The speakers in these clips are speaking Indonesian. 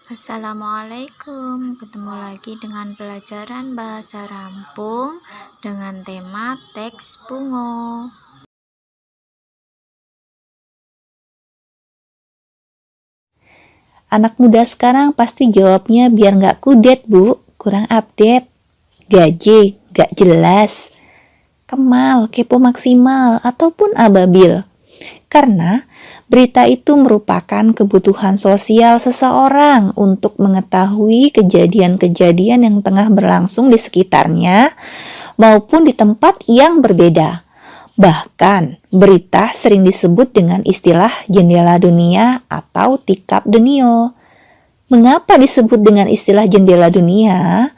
Assalamualaikum, ketemu lagi dengan pelajaran bahasa Lampung dengan tema teks bungo. Anak muda sekarang pasti jawabnya biar nggak kudet, Bu. Kurang update. Gaje, nggak jelas. Kemal, kepo maksimal, ataupun ababil. Karena berita itu merupakan kebutuhan sosial seseorang untuk mengetahui kejadian-kejadian yang tengah berlangsung di sekitarnya maupun di tempat yang berbeda. Bahkan, berita sering disebut dengan istilah jendela dunia atau tikap dunia. Mengapa disebut dengan istilah jendela dunia?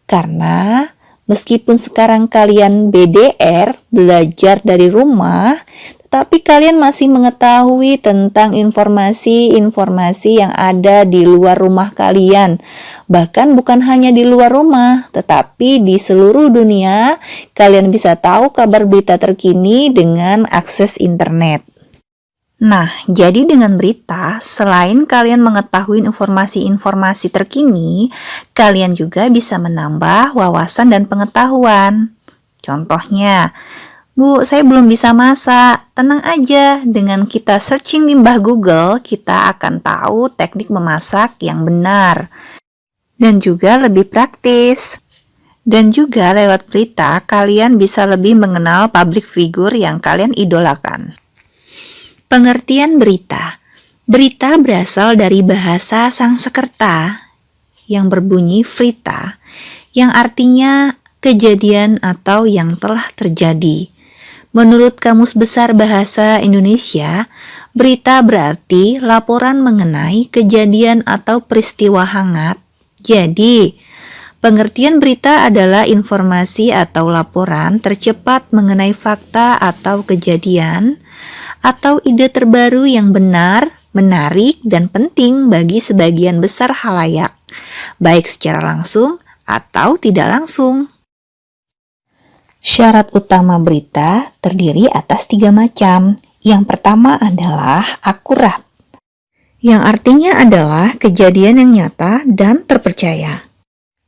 Karena meskipun sekarang kalian BDR, belajar dari rumah, tetapi kalian masih mengetahui tentang informasi-informasi yang ada di luar rumah kalian. Bahkan bukan hanya di luar rumah, tetapi di seluruh dunia kalian bisa tahu kabar berita terkini dengan akses internet. Nah, jadi dengan berita, selain kalian mengetahui informasi-informasi terkini, kalian juga bisa menambah wawasan dan pengetahuan. Contohnya, Bu, saya belum bisa masak. Tenang aja, dengan kita searching di Mbah Google, kita akan tahu teknik memasak yang benar dan juga lebih praktis. Dan juga lewat berita, kalian bisa lebih mengenal public figure yang kalian idolakan. Pengertian berita. Berita berasal dari bahasa Sanskerta yang berbunyi vrita, yang artinya kejadian atau yang telah terjadi. Menurut Kamus Besar Bahasa Indonesia, berita berarti laporan mengenai kejadian atau peristiwa hangat. Jadi, pengertian berita adalah informasi atau laporan tercepat mengenai fakta atau kejadian atau ide terbaru yang benar, menarik, dan penting bagi sebagian besar khalayak, baik secara langsung atau tidak langsung. Syarat utama berita terdiri atas 3 macam. Yang pertama adalah akurat, yang artinya adalah kejadian yang nyata dan terpercaya.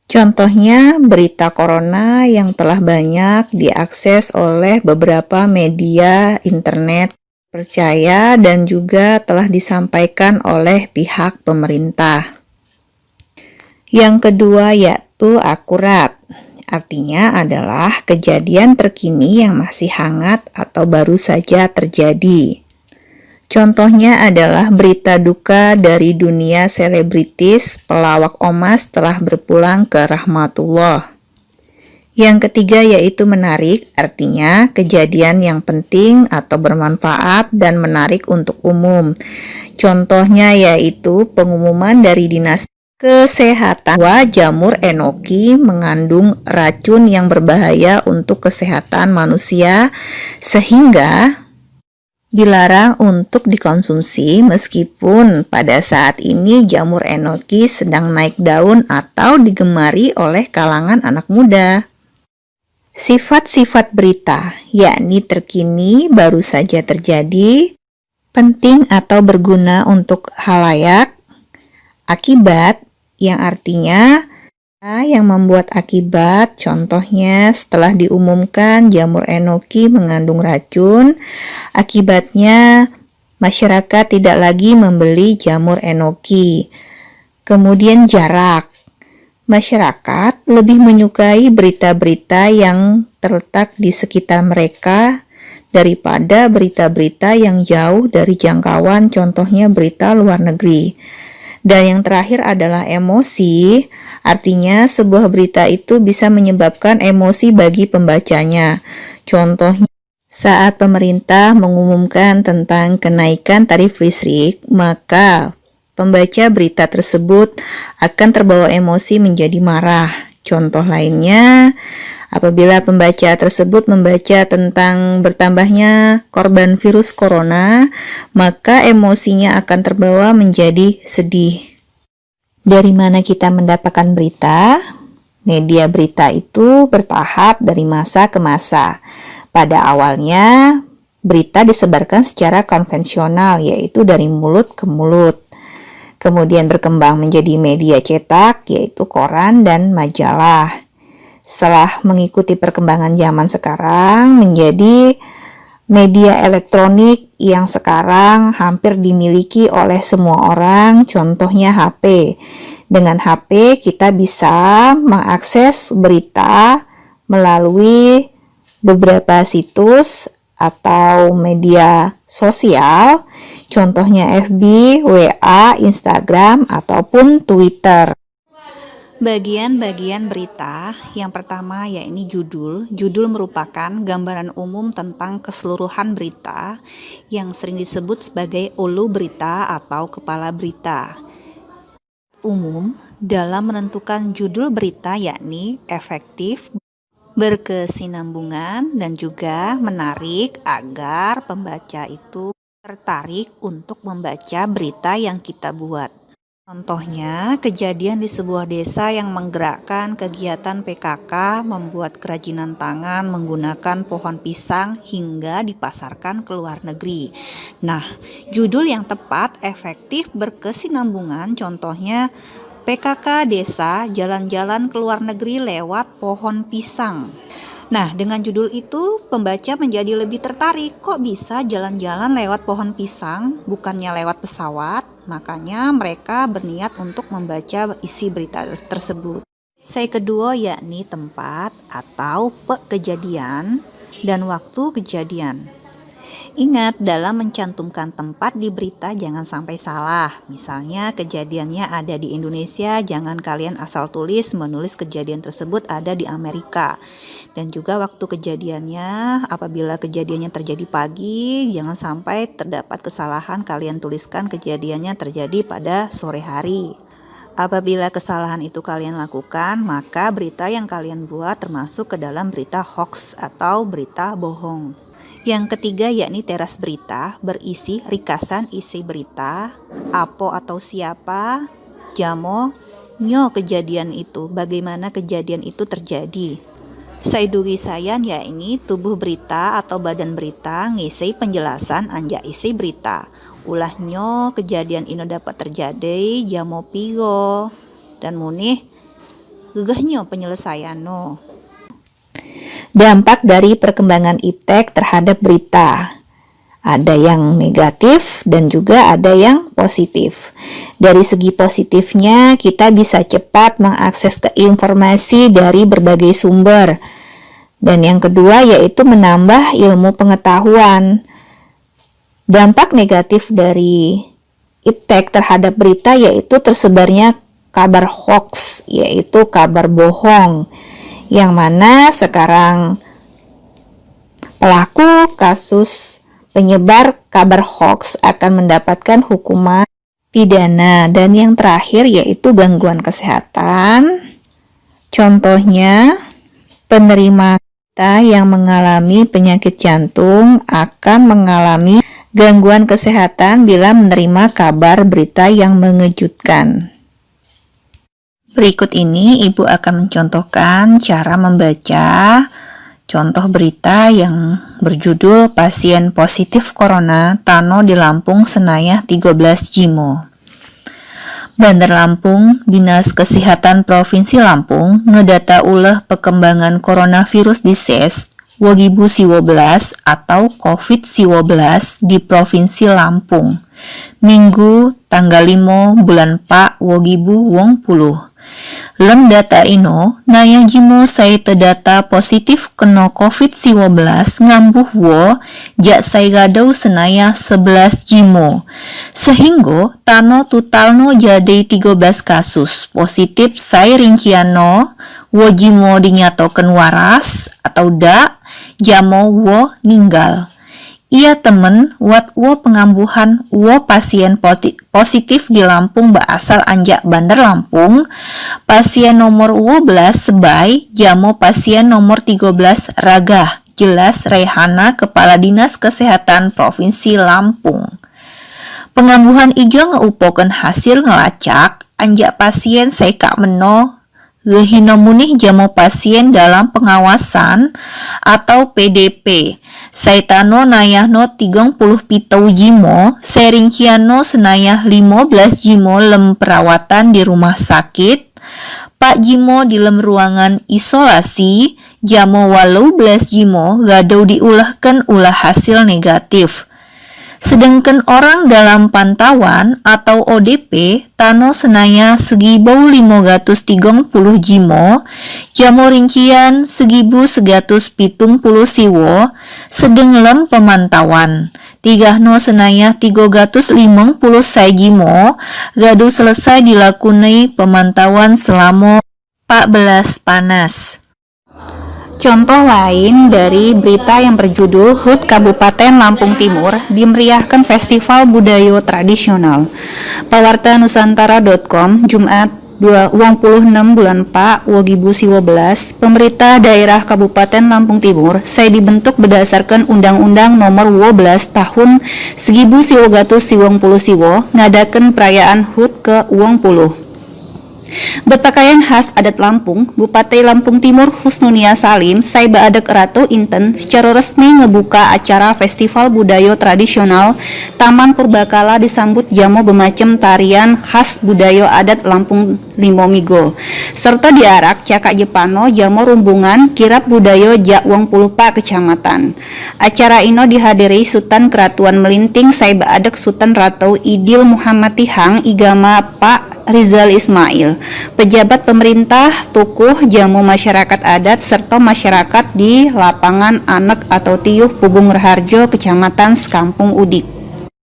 Contohnya berita corona yang telah banyak diakses oleh beberapa media internet percaya dan juga telah disampaikan oleh pihak pemerintah. Yang kedua yaitu akurat. Artinya adalah kejadian terkini yang masih hangat atau baru saja terjadi. Contohnya adalah berita duka dari dunia selebritis pelawak Omas telah berpulang ke rahmatullah. Yang ketiga yaitu menarik, artinya kejadian yang penting atau bermanfaat dan menarik untuk umum. Contohnya yaitu pengumuman dari Dinas Kesehatan bahwa jamur enoki mengandung racun yang berbahaya untuk kesehatan manusia sehingga dilarang untuk dikonsumsi meskipun pada saat ini jamur enoki sedang naik daun atau digemari oleh kalangan anak muda. Sifat-sifat berita, yakni terkini, baru saja terjadi, penting atau berguna untuk khalayak, akibat, yang artinya yang membuat akibat, contohnya setelah diumumkan jamur enoki mengandung racun, akibatnya masyarakat tidak lagi membeli jamur enoki. Kemudian jarak, masyarakat lebih menyukai berita-berita yang terletak di sekitar mereka daripada berita-berita yang jauh dari jangkauan, contohnya berita luar negeri. Dan yang terakhir adalah emosi, artinya sebuah berita itu bisa menyebabkan emosi bagi pembacanya. Contohnya, saat pemerintah mengumumkan tentang kenaikan tarif listrik, maka pembaca berita tersebut akan terbawa emosi menjadi marah. Contoh lainnya, apabila pembaca tersebut membaca tentang bertambahnya korban virus corona, maka emosinya akan terbawa menjadi sedih. Dari mana kita mendapatkan berita? Media berita itu bertahap dari masa ke masa. Pada awalnya, berita disebarkan secara konvensional, yaitu dari mulut ke mulut. kemudian berkembang menjadi media cetak, yaitu koran dan majalah. Setelah mengikuti perkembangan zaman sekarang, menjadi media elektronik yang sekarang hampir dimiliki oleh semua orang, contohnya HP. Dengan HP kita bisa mengakses berita melalui beberapa situs atau media sosial, contohnya FB, WA, Instagram, ataupun Twitter. Bagian-bagian berita, yang pertama yakni judul. Judul merupakan gambaran umum tentang keseluruhan berita yang sering disebut sebagai ulu berita atau kepala berita. Umum dalam menentukan judul berita yakni efektif, berkesinambungan, dan juga menarik agar pembaca itu tertarik untuk membaca berita yang kita buat. Contohnya, kejadian di sebuah desa yang menggerakkan kegiatan PKK membuat kerajinan tangan menggunakan pohon pisang hingga dipasarkan ke luar negeri. Nah, judul yang tepat, efektif, berkesinambungan, contohnya PKK desa jalan-jalan ke luar negeri lewat pohon pisang. Nah, dengan judul itu pembaca menjadi lebih tertarik, kok bisa jalan-jalan lewat pohon pisang bukannya lewat pesawat. Makanya mereka berniat untuk membaca isi berita tersebut. Yang kedua yakni tempat atau kejadian dan waktu kejadian. Ingat, dalam mencantumkan tempat di berita jangan sampai salah. Misalnya kejadiannya ada di Indonesia, jangan kalian asal tulis menulis kejadian tersebut ada di Amerika. Dan juga waktu kejadiannya, apabila kejadiannya terjadi pagi, jangan sampai terdapat kesalahan kalian tuliskan kejadiannya terjadi pada sore hari. Apabila kesalahan itu kalian lakukan, maka berita yang kalian buat termasuk ke dalam berita hoax atau berita bohong. Yang ketiga yakni teras berita, berisi rikasan isi berita, apo atau siapa, jamo, nyo kejadian itu, bagaimana kejadian itu terjadi. Saidugi sayan yakni tubuh berita atau badan berita ngisi penjelasan anja isi berita. Ulahnya kejadian ini dapat terjadi jamo pigo dan munih gegahnya penyelesaian no. Dampak dari perkembangan iptek terhadap berita. Ada yang negatif dan juga ada yang positif. Dari segi positifnya, kita bisa cepat mengakses ke informasi dari berbagai sumber. Dan yang kedua yaitu menambah ilmu pengetahuan. Dampak negatif dari iptek terhadap berita yaitu tersebarnya kabar hoax, yaitu kabar bohong. Yang mana sekarang pelaku kasus penyebar kabar hoax akan mendapatkan hukuman pidana. Dan yang terakhir yaitu gangguan kesehatan. Contohnya, penerima kita yang mengalami penyakit jantung akan mengalami gangguan kesehatan bila menerima kabar berita yang mengejutkan. Berikut ini Ibu akan mencontohkan cara membaca contoh berita yang berjudul Pasien Positif Corona Tano di Lampung Senayah 13 Jimo. Bandar Lampung, Dinas Kesehatan Provinsi Lampung ngedata ulah perkembangan coronavirus disease W19 atau COVID-19 di Provinsi Lampung. Minggu tanggal 5 bulan 4 2020. Lem data ino, nayang jimo saya terdata positif kena COVID-19 ngambuh wo, jak saya gadau senaya 11 jimo. Sehingga, tano totalno jadi 13 kasus positif saya rinciano, wo jimo dinyatakan waras atau dak, jamo wo ninggal. Ia temen wat wo pengambuhan wo pasien positif di Lampung berasal anjak Bandar Lampung. Pasien nomor 12 sebai jamo pasien nomor 13 Ragah. Jelas Rehana Kepala Dinas Kesehatan Provinsi Lampung. Pengambuhan ijo ngeupokeun hasil ngelacak anjak pasien seka meno gehino munih jamo pasien dalam pengawasan atau PDP. Saitano nayahno 30 pitau jimo, serinciano senayah 15 jimo lem perawatan di rumah sakit, Pak jimo di lem ruangan isolasi, jamo 18 jimo gadau diulahkan ulah hasil negatif. Sedangkan orang dalam pantauan atau ODP tano senaya segibau 530 jimo, jamo rincian 1170 siwo, sedeng lem pemantauan. Tigahno senaya 350 jimo, gadu selesai dilakunai pemantauan selama 14 panas. Contoh lain dari berita yang berjudul HUT Kabupaten Lampung Timur dimeriahkan Festival Budaya Tradisional. Pawarta Nusantara.com, Jumat 26 bulan 4 2012, pemerintah daerah Kabupaten Lampung Timur saya dibentuk berdasarkan Undang-Undang Nomor 12 Tahun 1990 ngadakan perayaan HUT ke 20. Berpakaian khas adat Lampung, Bupati Lampung Timur Husnunia Salim saya baadak ratu inten secara resmi ngebuka acara Festival Budaya Tradisional Taman Purbakala disambut jamo bermacam tarian khas budaya adat Lampung Limomigo serta diarak cakak Jepano jamo rumbungan kirap budaya Jak Wong Pulupa Kecamatan. Acara ino dihadiri Sultan Keratuan Melinting saya baadak Sultan Ratu Idil Muhammad Tihang Igama Pak Rizal Ismail, pejabat pemerintah, tokoh, jamu masyarakat adat, serta masyarakat di lapangan Anek atau Tiuh Pugung Raharjo, Kecamatan Sekampung Udik.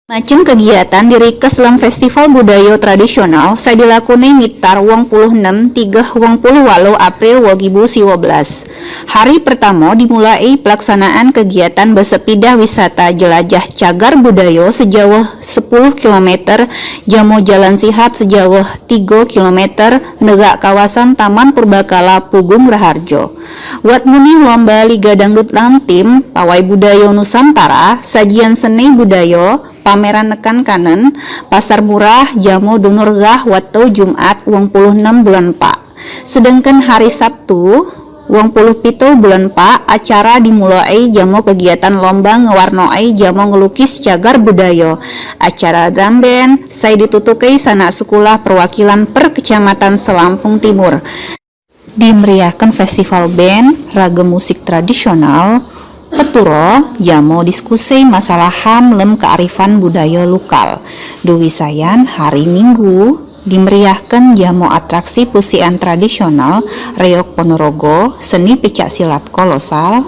Macam kegiatan dirikes dalam Festival Budaya Tradisional saya dilakoni mitar 26 3 28 April 2012. Hari pertama dimulai pelaksanaan kegiatan bersepidah wisata jelajah cagar budaya sejauh 10 km, jamu jalan sihat sejauh 3 km, negak kawasan Taman Purbakala Pugung Raharjo. Wat muni lomba Liga Dangdut Lantim, Pawai Budaya Nusantara, sajian seni budaya, pameran nekan kanen, pasar murah, jamu dunurgah waktu Jumat 26 bulan 4. Sedangkan hari Sabtu 27 bulan 4 acara dimulai jamu kegiatan lomba ngewarnoi jamu ngelukis cagar budaya. Acara drum band saya ditutukai sanak sekolah perwakilan per Kecamatan Selampung Timur. Dimeriahkan festival band, ragam musik tradisional, peturo, jamo diskusi masalah HAM lem kearifan budaya lokal. Dewi Sayan hari Minggu dimeriahkan jamo atraksi pusian tradisional, reok Ponorogo, seni pecak silat kolosal,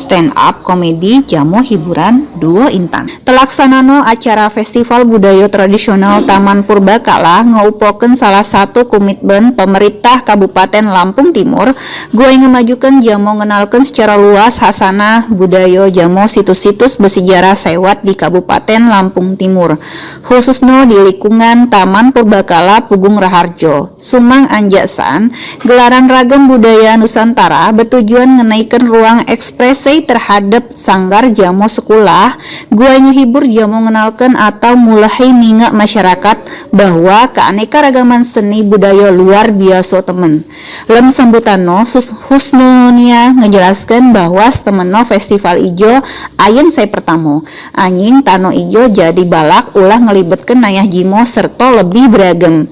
stand up komedi, jamo hiburan duo intan. Telaksanano acara Festival Budaya Tradisional Taman Purbakala ngeupokeun salah satu komitmen pemerintah Kabupaten Lampung Timur gue ngemajukan jamo ngenalkan secara luas hasanah budaya jamo situs-situs bersejarah sewat di Kabupaten Lampung Timur, khususnya di lingkungan Taman Purbakala Pugung Raharjo. Sumang anjasan gelaran ragam budaya Nusantara bertujuan ngenaikan ruang ekspresi terhadap sanggar jamo sekolah, gue hibur jamo mengenalkan atau mulai ningak masyarakat bahwa keanekaragaman seni budaya luar biasa temen. Lem sambutano Husnunia ngejelaskan bahwa temeno festival ijo ayen saya pertama anjing tano ijo jadi balak ulah ngelibetkan nayah jimo serta lebih beragam.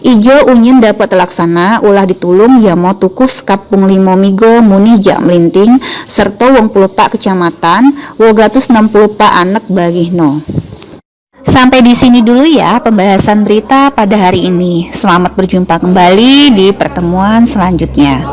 Ijo unyin dapat terlaksana ulah ditulung jamo tukus Kapung Limomigo munih Jak Melinting serta Wong Pulupa Kecamatan, 260 anak bagihno. Sampai di sini dulu ya pembahasan berita pada hari ini. Selamat berjumpa kembali di pertemuan selanjutnya.